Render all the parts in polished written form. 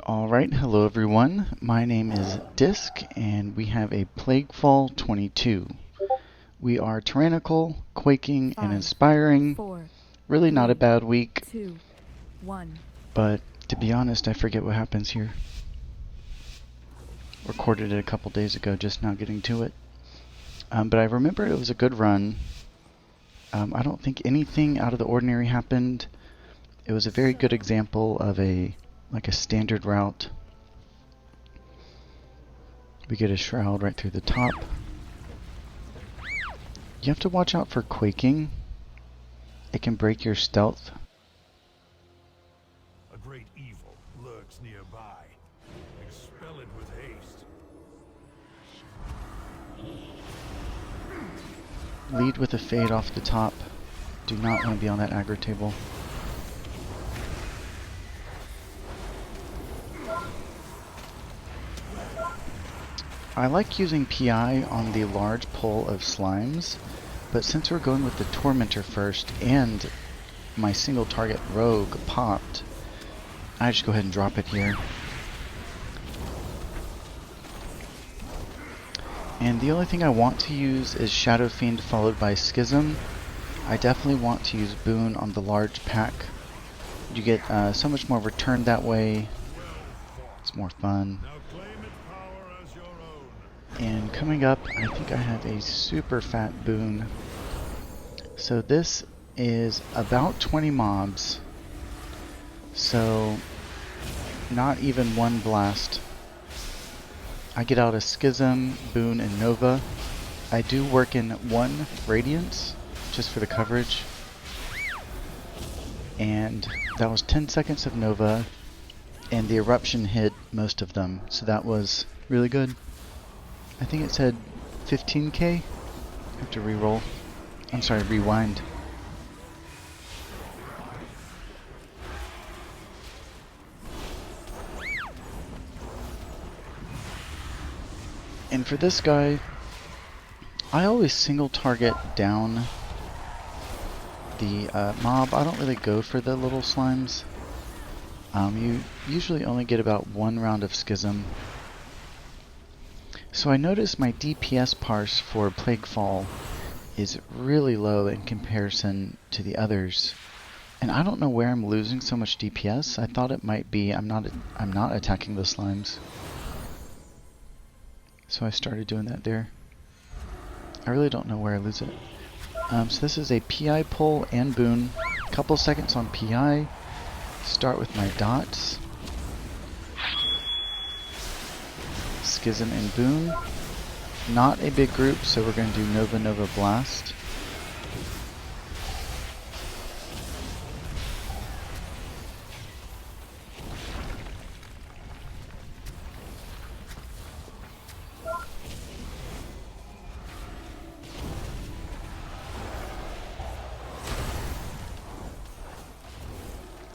Alright, hello everyone. My name is Disc, and we have a Plaguefall 22. We are Tyrannical, Quaking, and Inspiring. Really not a bad week. 2, 1. But to be honest, I forget what happens here. Recorded it a couple days ago, just now getting to it. But I remember it was a good run. I don't think anything out of the ordinary happened. It was a very good example of a standard route. We get a shroud right through the top. You have to watch out for Quaking. It can break your stealth. A great evil lurks nearby. Expel it with haste. Lead with a fade off the top. Do not want to be on that aggro table. I like using PI on the large pull of slimes, but since we're going with the Tormented first and my single target rogue popped, I just go ahead and drop it here. And the only thing I want to use is Shadow Fiend followed by Schism. I definitely want to use Boon on the large pack. You get so much more return that way. It's more fun. And coming up, I think I have a super fat boon. So this is about 20 mobs. So not even one blast. I get out a Schism, Boon, and Nova. I do work in one Radiance, just for the coverage. And that was 10 seconds of Nova, and the Eruption hit most of them. So that was really good. I think it said 15k. I have to re-roll. I'm sorry, rewind. And for this guy, I always single target down the mob. I don't really go for the little slimes. You usually only get about one round of Schism. So I noticed my DPS parse for Plaguefall is really low in comparison to the others. And I don't know where I'm losing so much DPS. I thought it might be I'm not attacking the slimes. So I started doing that there. I really don't know where I lose it. So this is a PI pull and boon. Couple seconds on PI. Start with my dots. Schism and Boon. Not a big group, so we're going to do Nova Nova Blast.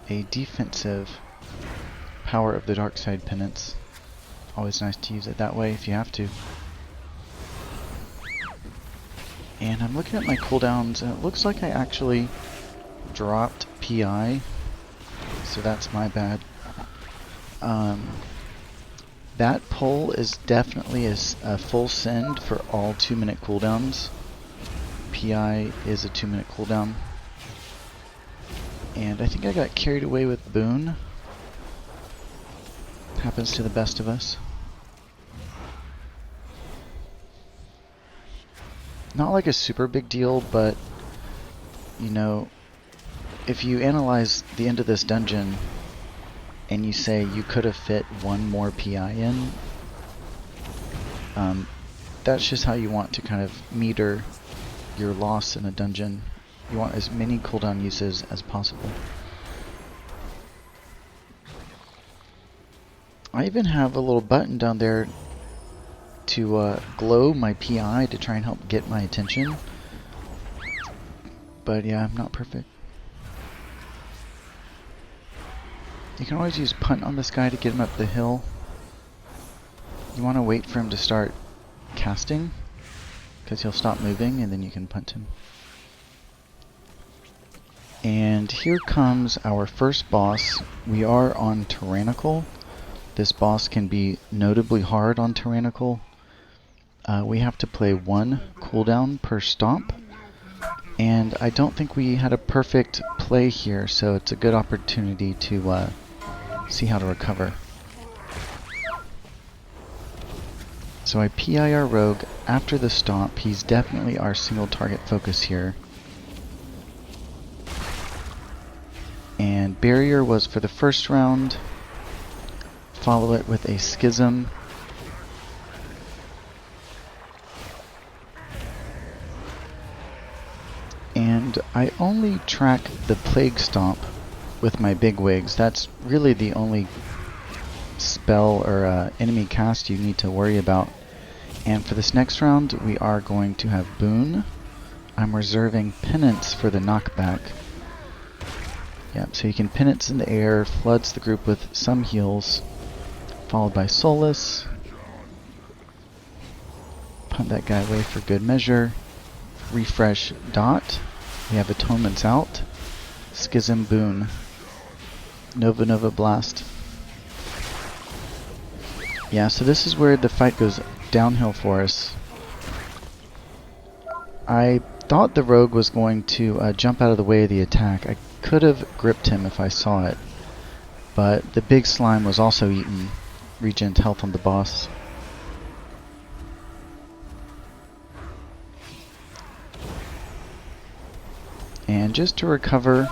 A defensive Power of the Dark Side Penance. Always nice to use it that way if you have to. And I'm looking at my cooldowns, and it looks like I actually dropped PI, so that's my bad. That pull is definitely a full send for all 2-minute cooldowns. PI is a 2-minute cooldown. And I think I got carried away with Boon. Happens to the best of us. Not like a super big deal, but you know, if you analyze the end of this dungeon and you say you could have fit one more PI in, that's just how you want to kind of meter your loss in a dungeon. You want as many cooldown uses as possible. I even have a little button down there to glow my PI to try and help get my attention. But yeah, I'm not perfect. You can always use punt on this guy to get him up the hill. You want to wait for him to start casting, because he'll stop moving and then you can punt him. And here comes our first boss. We are on Tyrannical. this boss can be notably hard on Tyrannical. We have to play 1 cooldown per stomp, and I don't think we had a perfect play here, so it's a good opportunity to see how to recover. So I PI our rogue after the stomp. He's definitely our single target focus here. And barrier was for the first round. Follow it with a schism. And I only track the plague stomp with my big wigs. That's really the only spell or enemy cast you need to worry about. And for this next round, we are going to have Boon. I'm reserving Penance for the knockback. Yep, so you can Penance in the air, floods the group with some heals, followed by Solace. Punt that guy away for good measure. Refresh Dot. We have Atonements out. Schism Boon. Nova Blast. Yeah, so this is where the fight goes downhill for us. I thought the rogue was going to jump out of the way of the attack. I could have gripped him if I saw it, but the big slime was also eating regen health on the boss. And just to recover,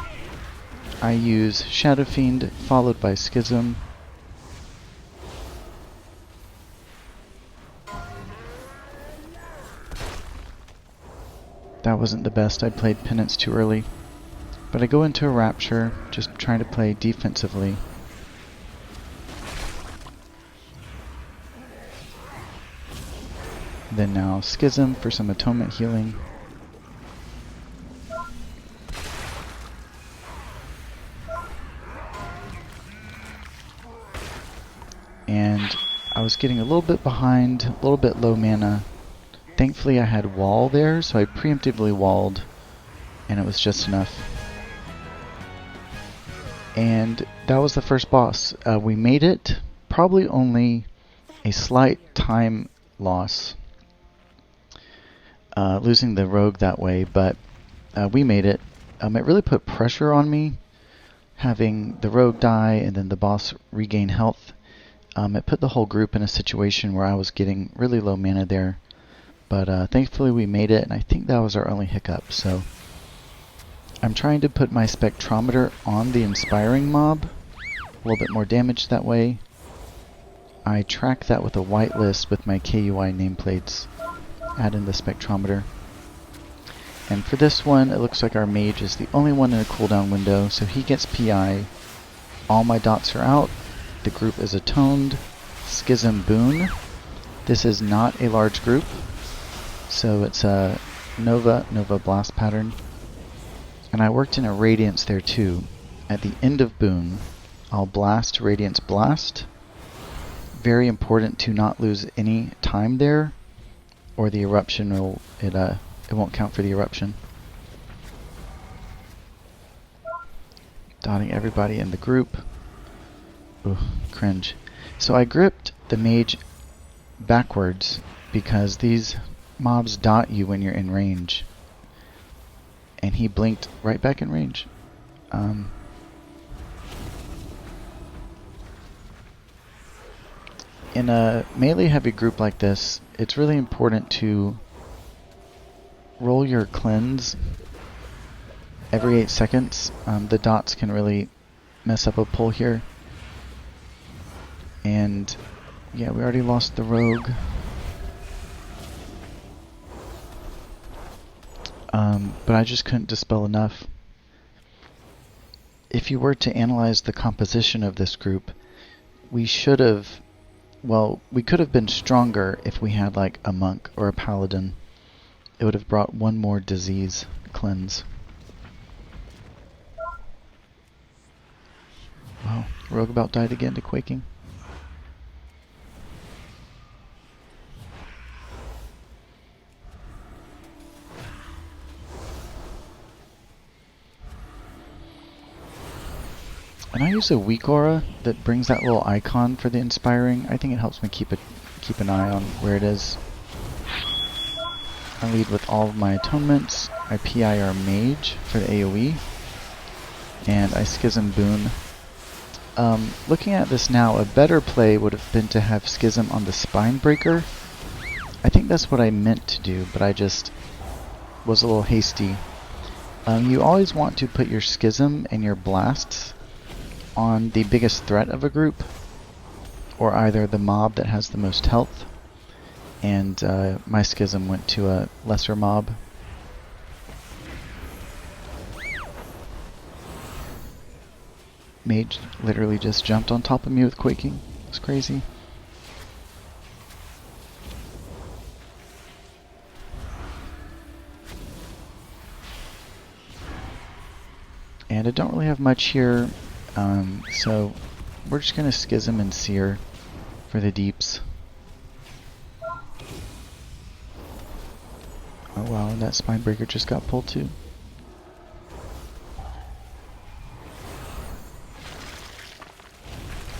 I use Shadow Fiend followed by Schism. That wasn't the best. I played Penance too early. But I go into a Rapture, just trying to play defensively. Then now Schism for some atonement healing. And I was getting a little bit behind, a little bit low mana. Thankfully I had wall there, so I preemptively walled, and it was just enough. And that was the first boss. We made it, probably only a slight time loss, losing the rogue that way, but we made it. It really put pressure on me, having the rogue die and then the boss regain health. It put the whole group in a situation where I was getting really low mana there. But thankfully we made it, and I think that was our only hiccup. So I'm trying to put my spectrometer on the inspiring mob, a little bit more damage that way. I track that with a whitelist with my KUI nameplates. Add in the spectrometer. And for this one, it looks like our mage is the only one in a cooldown window, so he gets PI. All my dots are out. The group is atoned. Schism Boon. This is not a large group, so it's a Nova Blast pattern. And I worked in a Radiance there too. At the end of Boon, I'll blast Radiance Blast. Very important to not lose any time there, or the eruption will it won't count for the eruption. Dotting everybody in the group. Ooh, cringe. So I gripped the mage backwards because these mobs dot you when you're in range. And he blinked right back in range. In a melee heavy group like this, it's really important to roll your cleanse every 8 seconds. The dots can really mess up a pull here. And yeah, we already lost the rogue. But I just couldn't dispel enough. If you were to analyze the composition of this group, we should have, well, we could have been stronger if we had like a monk or a paladin. It would have brought one more disease cleanse. Wow, rogue about died again to Quaking. And I use a weak aura that brings that little icon for the inspiring. I think it helps me keep an eye on where it is. I lead with all of my atonements. I PI our Mage for the AoE. And I Schism Boon. Looking at this now, a better play would have been to have Schism on the Spinebreaker. I think that's what I meant to do, but I just was a little hasty. You always want to put your Schism and your Blasts on the biggest threat of a group, or either the mob that has the most health, and my Schism went to a lesser mob. Mage literally just jumped on top of me with Quaking. It's crazy. And I don't really have much here, so we're just going to Schism and Seer for the deeps. Oh wow, and that Spinebreaker just got pulled too.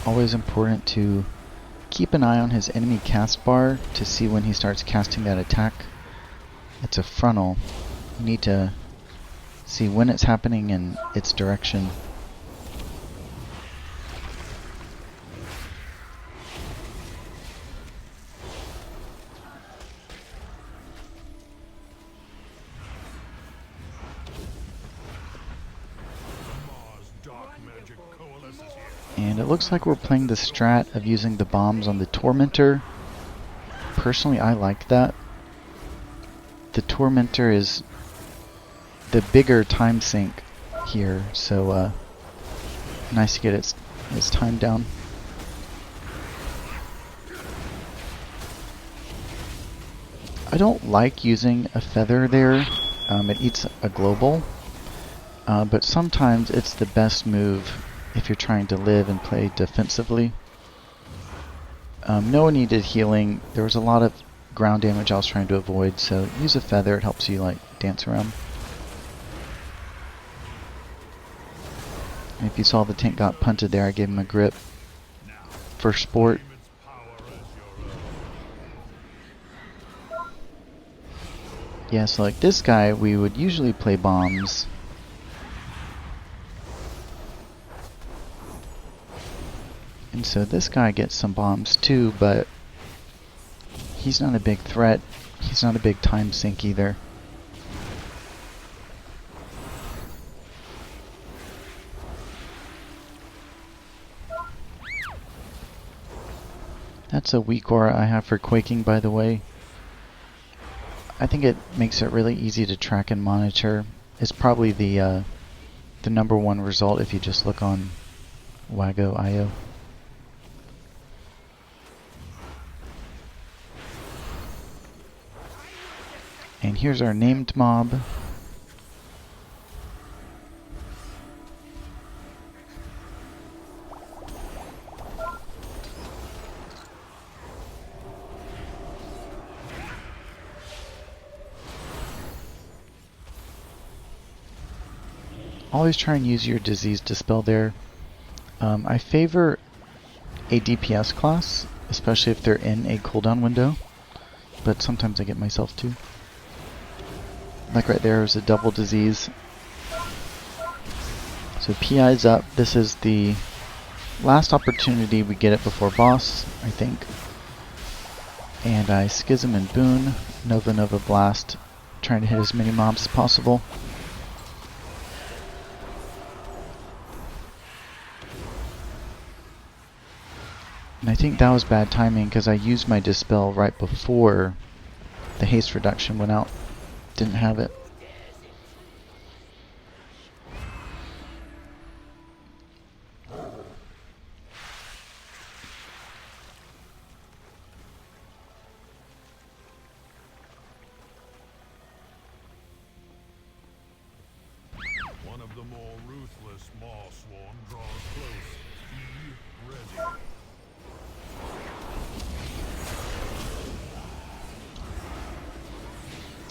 Always important to keep an eye on his enemy cast bar to see when he starts casting that attack. It's a frontal. You need to see when it's happening and its direction. And it looks like we're playing the strat of using the bombs on the Tormentor. Personally, I like that. The Tormentor is the bigger time sink here, so nice to get its time down. I don't like using a feather there. It eats a global, but sometimes it's the best move if you're trying to live and play defensively. No one needed healing. There was a lot of ground damage I was trying to avoid, so use a feather. It helps you like dance around. And if you saw the tank got punted there, I gave him a grip for sport. Yeah, so like this guy, we would usually play bombs. And so this guy gets some bombs too, but he's not a big threat. He's not a big time sink either. That's a weak aura I have for Quaking, by the way. I think it makes it really easy to track and monitor. It's probably the #1 result if you just look on Wago.io. And here's our named mob. Always try and use your disease dispel there. I favor a DPS class, especially if they're in a cooldown window, but sometimes I get myself too. Like right there is a double disease. So PI's up. This is the last opportunity we get it before boss, I think. And I Schism and Boon, Nova Blast, trying to hit as many mobs as possible. And I think that was bad timing because I used my Dispel right before the haste reduction went out. Didn't have it. One of the more ruthless Malorne draws close. Be ready.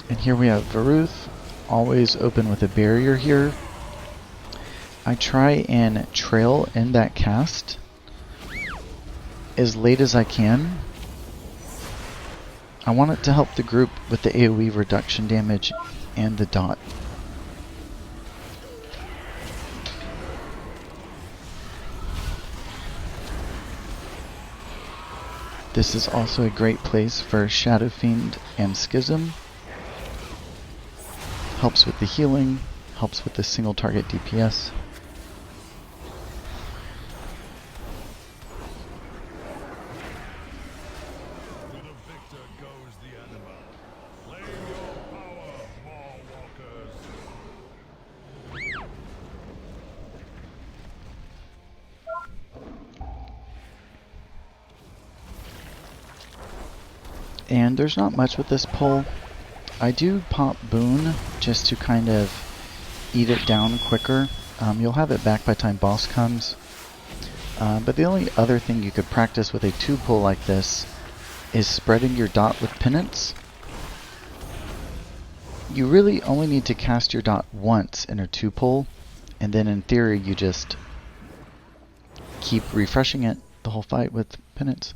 And here we have Varuth, always open with a barrier here. I try and trail in that cast as late as I can. I want it to help the group with the AoE reduction damage and the dot. This is also a great place for Shadow Fiend and Schism. Helps with the healing, helps with the single target DPS. And there's not much with this pull. I do pop Boon just to kind of eat it down quicker. You'll have it back by the time boss comes. But the only other thing you could practice with a 2 pull like this is spreading your dot with penance. You really only need to cast your dot once in a 2 pull, and then in theory you just keep refreshing it the whole fight with penance.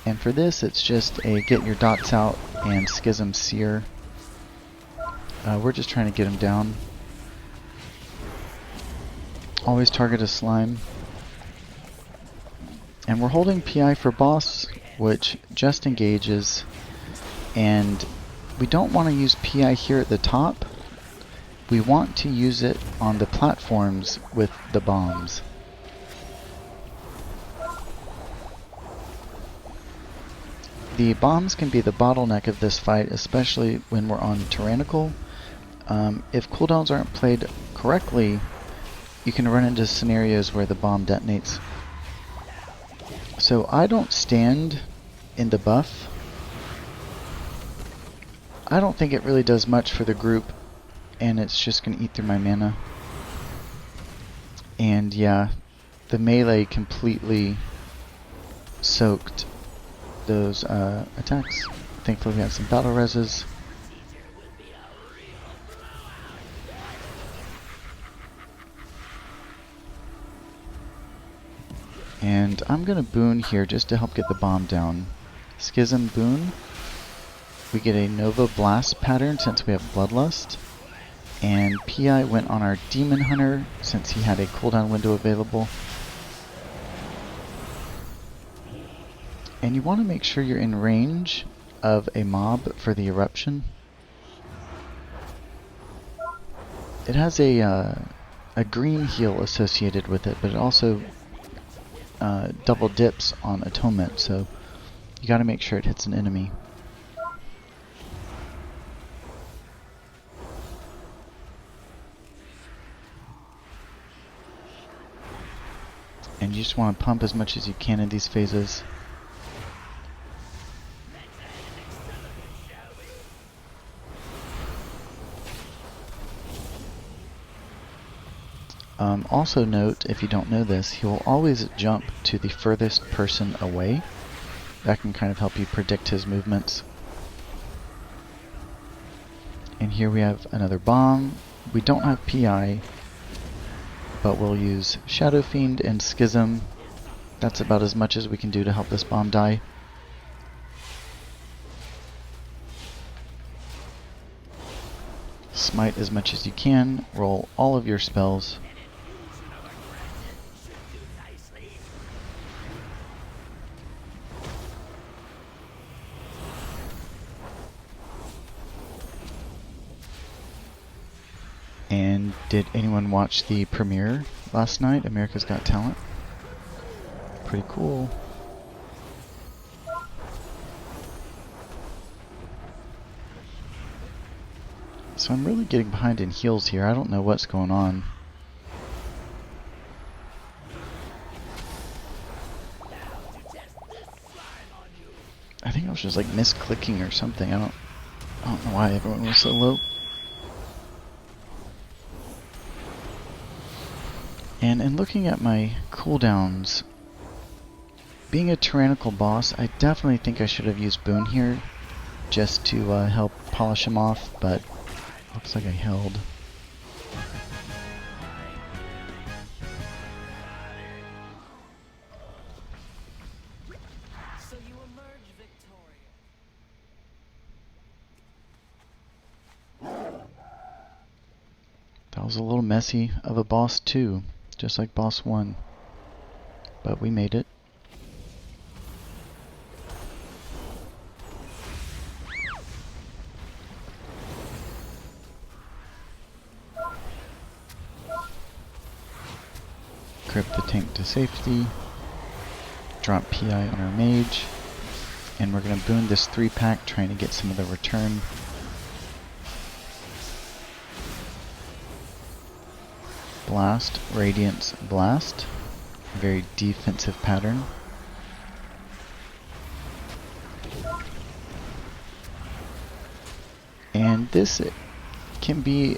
And for this, it's just a get your dots out and Schism Seer. We're just trying to get him down. Always target a slime. And we're holding PI for boss, which just engages. And we don't want to use PI here at the top. We want to use it on the platforms with the bombs. The bombs can be the bottleneck of this fight, especially when we're on Tyrannical. If cooldowns aren't played correctly, you can run into scenarios where the bomb detonates. So I don't stand in the buff. I don't think it really does much for the group, and it's just going to eat through my mana. And yeah, the melee completely soaked those attacks. Thankfully we have some battle reses. And I'm gonna boon here just to help get the bomb down. Schism boon. We get a Nova Blast pattern since we have Bloodlust. And PI went on our Demon Hunter since he had a cooldown window available. And you want to make sure you're in range of a mob for the eruption. It has a green heal associated with it, but it also double dips on atonement, so you got to make sure it hits an enemy. And you just want to pump as much as you can in these phases. Also note, if you don't know this, he will always jump to the furthest person away. That can kind of help you predict his movements. And here we have another bomb. We don't have PI, but we'll use Shadow Fiend and Schism. That's about as much as we can do to help this bomb die. Smite as much as you can. Roll all of your spells. And did anyone watch the premiere last night, America's Got Talent? Pretty cool. So I'm really getting behind in heals here. I don't know what's going on. I think I was just like misclicking or something. I don't know why everyone was so low. And in looking at my cooldowns, being a Tyrannical boss, I definitely think I should have used Boon here just to help polish him off, but looks like I held. That was a little messy of a boss too, just like boss 1. But we made it. Grip the tank to safety. Drop PI on our mage. And we're going to boon this 3-pack, trying to get some of the return. Blast, Radiance, Blast. Very defensive pattern. And this can be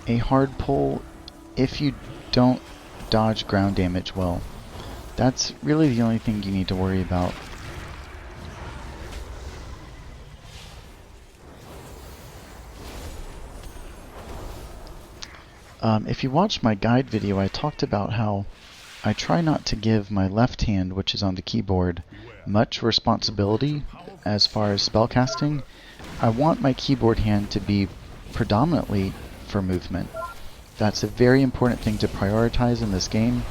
a hard pull if you don't dodge ground damage well. That's really the only thing you need to worry about. If you watched my guide video, I talked about how I try not to give my left hand, which is on the keyboard, much responsibility as far as spellcasting. I want my keyboard hand to be predominantly for movement. That's a very important thing to prioritize in this game,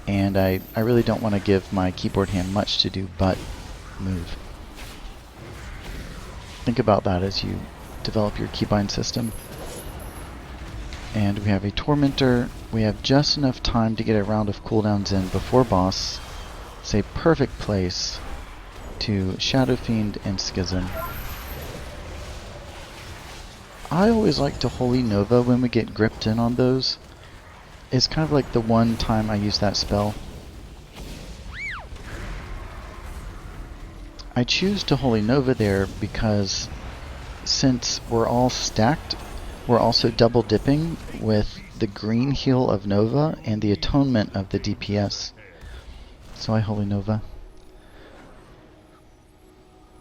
and I really don't want to give my keyboard hand much to do but move. Think about that as you develop your keybind system. And we have a Tormentor. We have just enough time to get a round of cooldowns in before boss. It's a perfect place to Shadow Fiend and Schism. I always like to Holy Nova when we get gripped in on those. It's kind of like the one time I use that spell. I choose to Holy Nova there because since we're all stacked, we're also double dipping with the green heal of Nova and the atonement of the DPS. So I Holy Nova.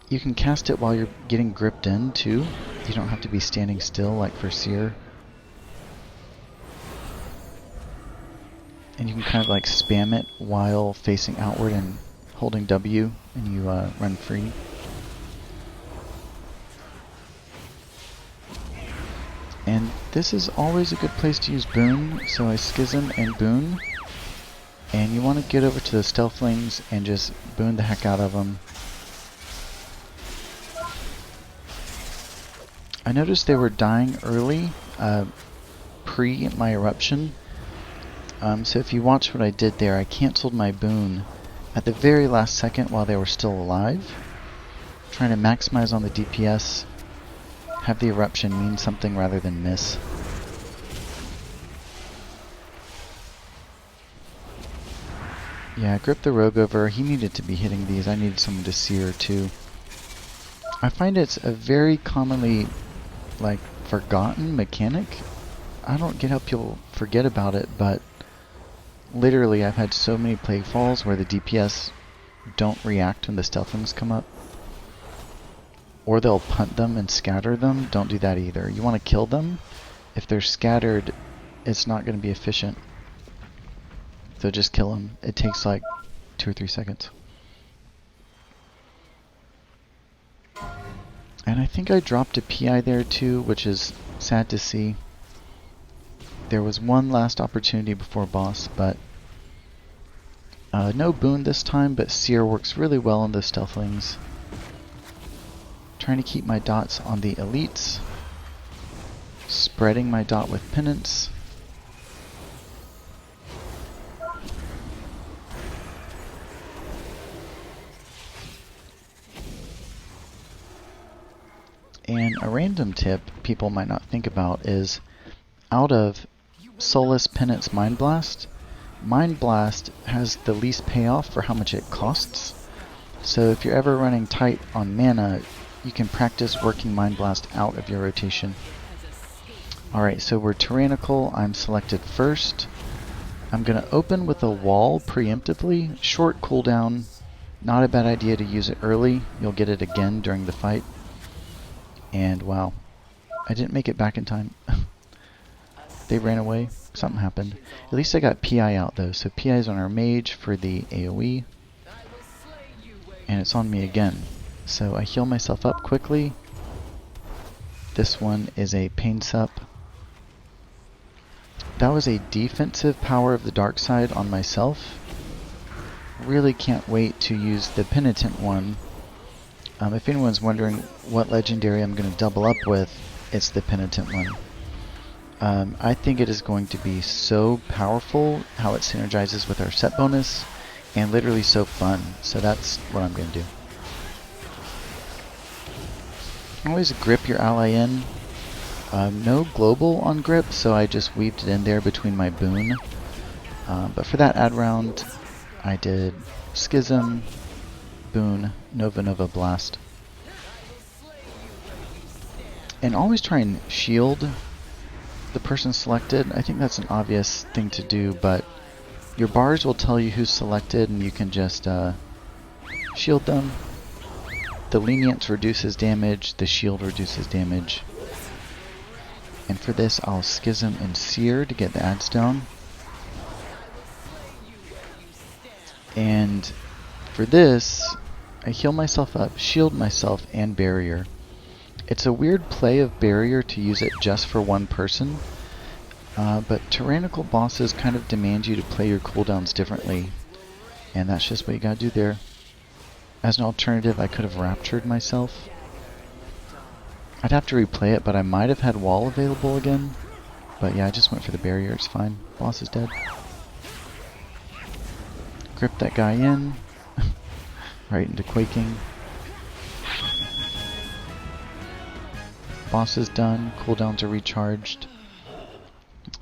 You can cast it while you're getting gripped in too. You don't have to be standing still like for Seer. And you can kind of like spam it while facing outward and holding W, and you run free. And this is always a good place to use Boon, so I Schism and Boon. And you want to get over to the Stealthlings and just Boon the heck out of them. I noticed they were dying early, pre my eruption. So if you watch what I did there, I cancelled my Boon at the very last second while they were still alive. Trying to maximize on the DPS. Have the eruption mean something rather than miss. Yeah, grip the rogue over. He needed to be hitting these. I needed someone to Seer too. I find it's a very commonly forgotten mechanic. I don't get how people forget about it, but literally I've had so many Plaguefalls where the DPS don't react when the Stealthlings come up. Or they'll punt them and scatter them. Don't do that either. You want to kill them. If they're scattered, it's not going to be efficient. So just kill them. It takes like 2 or 3 seconds. And I think I dropped a PI there too, which is sad to see. There was one last opportunity before boss, but no Boon this time, but Seer works really well on the Stealthlings. Trying to keep my dots on the elites. Spreading my dot with Penance. And a random tip people might not think about is, out of Solace, Penance, Mind Blast, Mind Blast has the least payoff for how much it costs. So if you're ever running tight on mana, you can practice working Mind Blast out of your rotation. Alright, so we're Tyrannical. I'm selected first. I'm going to open with a wall preemptively. Short cooldown. Not a bad idea to use it early. You'll get it again during the fight. And wow, I didn't make it back in time. They ran away. Something happened. At least I got PI out though. So PI's on our mage for the AoE. And it's on me again. So I heal myself up quickly. This one is a pain sup. that was a defensive power of the dark side on myself. Really can't wait to use the Penitent one. If anyone's wondering what legendary I'm going to double up with, it's the Penitent one. I think it is going to be so powerful how it synergizes with our set bonus, and literally so fun. So that's what I'm going to do. Always grip your ally in. No global on grip, so I just weaved it in there between my boon. But for that ad round, I did Schism, Boon, Nova Blast. And always try and shield the person selected. I think that's an obvious thing to do, but your bars will tell you who's selected and you can just shield them. The Lenience reduces damage, the shield reduces damage. And for this I'll Schism and Sear to get the ads down. And for this, I heal myself up, shield myself, and barrier. It's a weird play of barrier to use it just for one person, but Tyrannical bosses kind of demand you to play your cooldowns differently, and that's just what you gotta do there. As an alternative, I could have raptured myself. I'd have to replay it, but I might have had wall available again. But yeah, I just went for the barrier, it's fine. Boss is dead. Grip that guy in. Right into Quaking. Boss is done, cooldowns are recharged.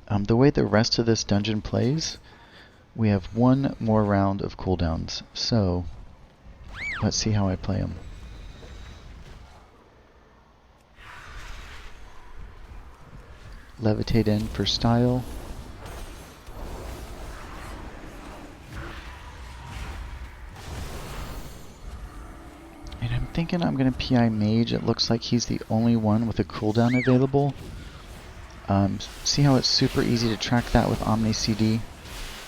The way the rest of this dungeon plays, we have one more round of cooldowns. So, let's see how I play them. Levitate in for style. And I'm thinking I'm going to PI Mage. It looks like he's the only one with a cooldown available. See how it's super easy to track that with Omni CD?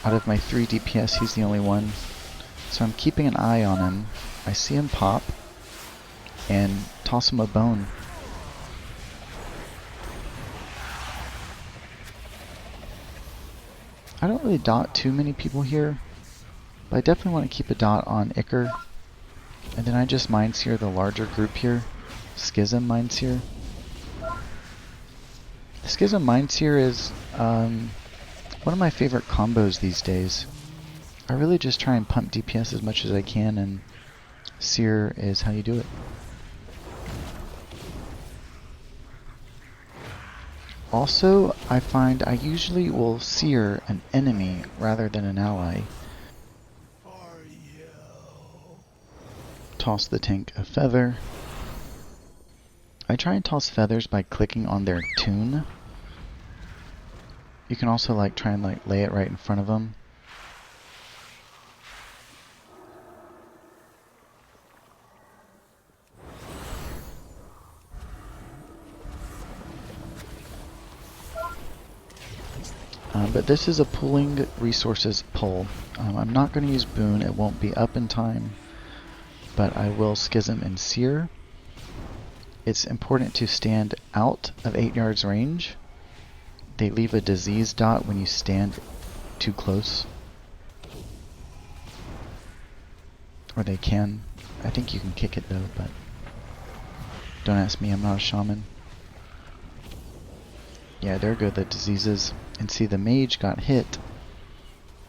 Out of my 3 DPS, he's the only one. So I'm keeping an eye on him. I see him pop, and toss him a bone. I don't really dot too many people here, but I definitely want to keep a dot on Ickus. And then I just Mindseer the larger group here. Schism Mindseer. Schism Mindseer is one of my favorite combos these days. I really just try and pump DPS as much as I can, and Seer is how you do it. Also, I find I usually will Seer an enemy rather than an ally. Toss the tank a feather. I try and toss feathers by clicking on their tune. You can also try and lay it right in front of them. But this is a pooling resources pull. I'm not going to use Boon, it won't be up in time, but I will Schism and Sear. It's important to stand out of 8 yards range. They leave a disease dot when you stand too close. Or they can. I think you can kick it though, but don't ask me, I'm not a shaman. Yeah, there go the diseases. And see, the mage got hit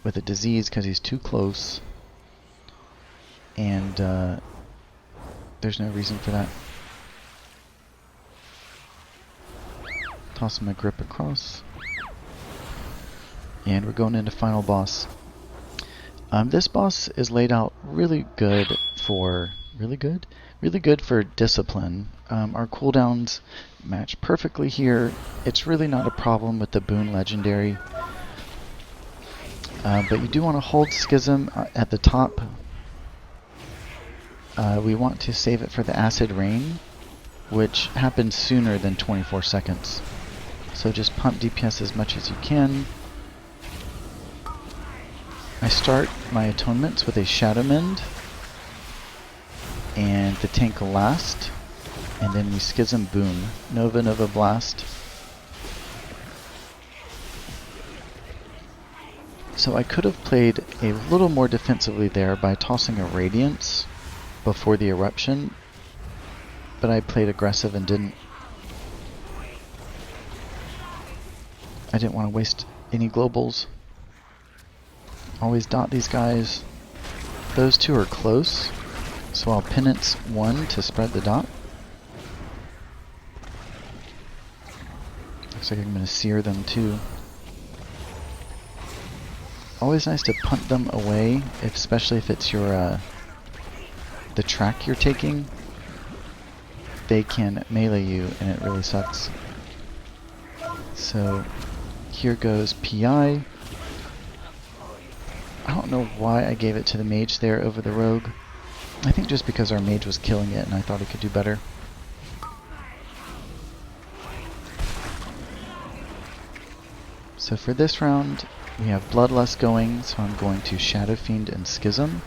with a disease because he's too close. And there's no reason for that. Toss him a grip across. And we're going into final boss. This boss is laid out really good for discipline. Our cooldowns match perfectly here. It's really not a problem with the Boon Legendary. But you do want to hold Schism at the top. We want to save it for the Acid Rain, which happens sooner than 24 seconds. So just pump DPS as much as you can. I start my atonements with a Shadow Mend, and the tank last, and then we Schism Boon. Nova Blast. So I could have played a little more defensively there by tossing a Radiance before the Eruption, but I played aggressive and didn't. I didn't want to waste any globals. Always dot these guys. Those two are close, so I'll Penance 1 to spread the dot. Looks like I'm going to sear them too. Always nice to punt them away, especially if it's your the track you're taking. They can melee you, and it really sucks. So here goes PI. I don't know why I gave it to the mage there over the rogue. I think just because our mage was killing it and I thought he could do better. So for this round, we have Bloodlust going, so I'm going to Shadow Fiend and Schism.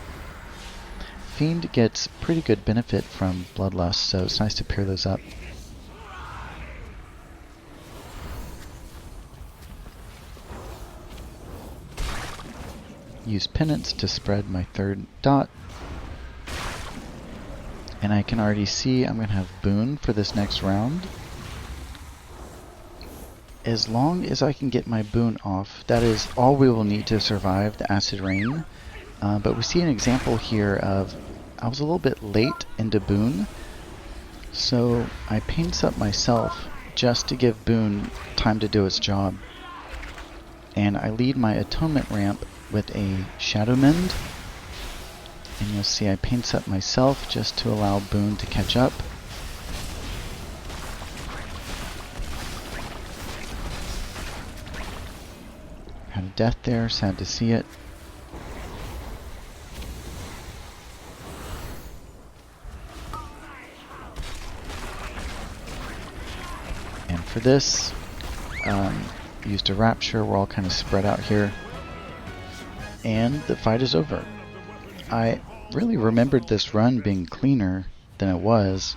Fiend gets pretty good benefit from Bloodlust, so it's nice to pair those up. Use Penance to spread my third dot. And I can already see I'm going to have Boon for this next round. As long as I can get my Boon off, that is all we will need to survive the Acid Rain. But we see an example here of, I was a little bit late into Boon, so I paints up myself just to give Boon time to do its job. And I lead my Atonement ramp with a Shadow Mend. And you'll see I paints up myself just to allow Boon to catch up. Had a death there, sad to see it. And for this, used a Rapture. We're all kind of spread out here. And the fight is over. I really remembered this run being cleaner than it was.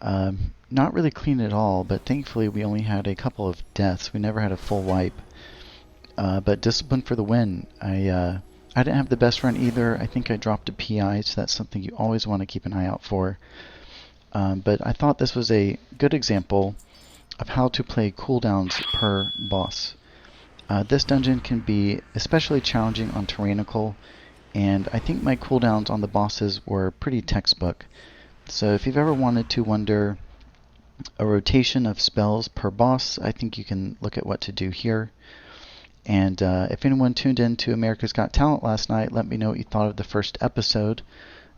Not really clean at all, but thankfully we only had a couple of deaths. We never had a full wipe. But Discipline for the win. I didn't have the best run either. I think I dropped a PI, so that's something you always want to keep an eye out for. But I thought this was a good example of how to play cooldowns per boss. This dungeon can be especially challenging on Tyrannical, and I think my cooldowns on the bosses were pretty textbook. So if you've ever wanted to wonder a rotation of spells per boss, I think you can look at what to do here. And if anyone tuned in to America's Got Talent last night, let me know what you thought of the first episode.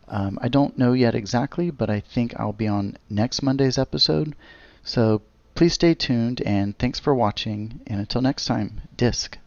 I don't know yet exactly, but I think I'll be on next Monday's episode. So please stay tuned, and thanks for watching. And until next time, Disc.